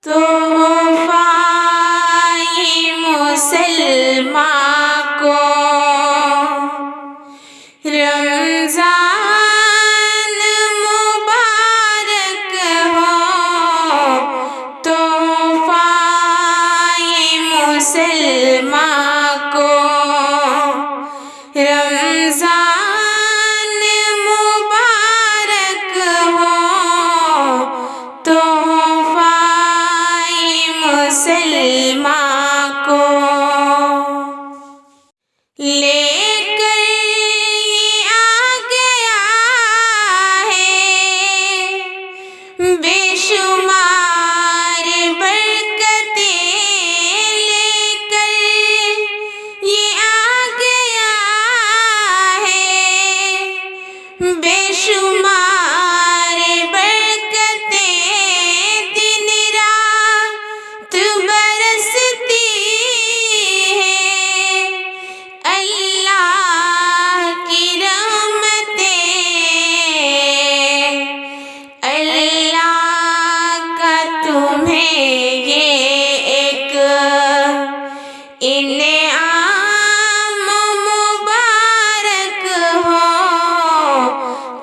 تحفہ مسلماں کو رمضان مبارک ہو، تحفہ مسلماں کو رمضان مبارک ہو، تحفہ مسلماں کو لے کر یہ آ گیا ہے بے شمار برکتیں، لے کر یہ آ گیا ہے بے شمار برکتیں، دن رات برستی ہے اللہ کی رحمتیں، اللہ کا تمہیں یہ ایک انعام مبارک ہو،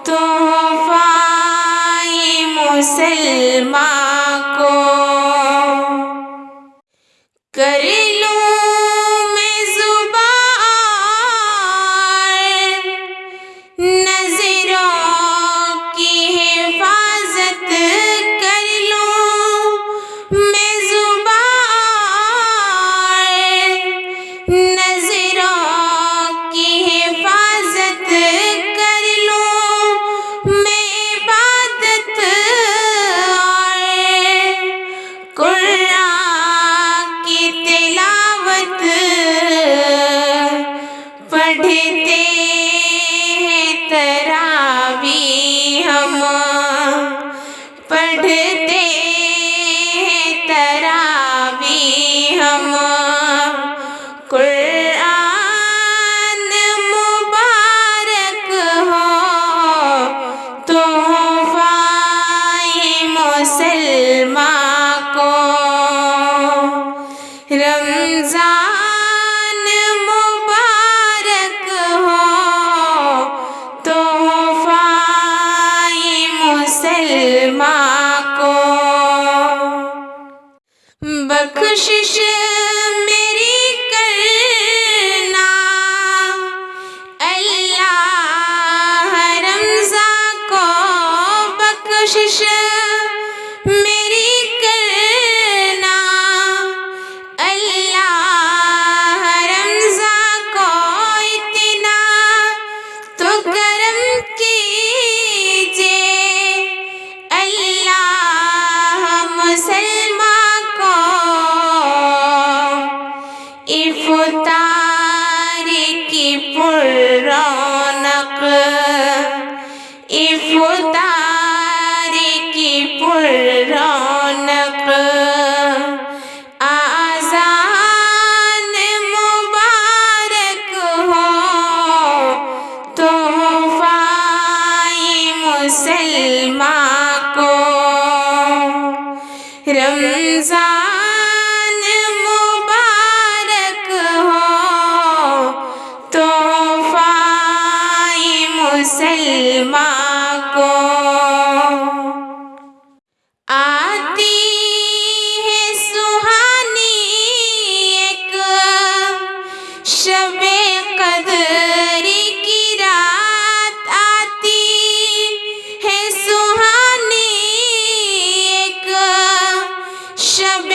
تحفہ مسلماں کو کر لوں میں زبان نظروں کی حفاظت، کر لوں میں زبان نظروں کی حفاظت، کر لوں میں عبادت اور قرآن کی تلاوت، پڑھتے ہیں تراویح ہم، پڑھتے ہیں تراویح ہم، قرآن مبارک ہو، تحفہ مسلماں کو رمضان مبارک ہو، تحفہ مسلماں کو بخشش میری کرنا اللہ رمضان کو، بخشش میری کرنا اللہ رمضان کو، اتنا تو کرم کیجئے اللہ مسلماں کو، افطار کی پر رونق، افطار کی پر رونق، آذان مبارک ہو، تحفہ مسلماں کو رمضان مبارک ہو، تحفہ مسلماں کو آتی ہے سہانی ایک شب قدر کی رات، آتی ہے سہانی ایک شب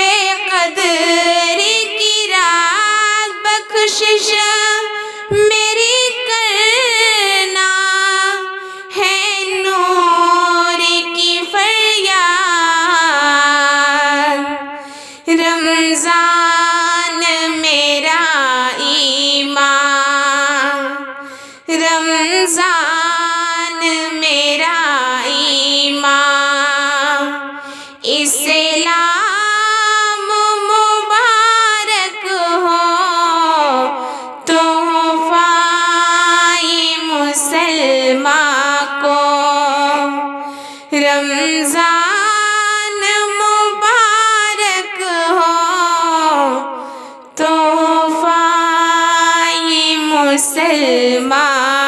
قدر کی رات، بخشش میری کرنا ہے نور کی فریاد، رمضان میرا ایمان، رمضان میرا ایمان، اسلام مبارک ہو، تحفہ مسلماں کو رمضان مبارک مسلمان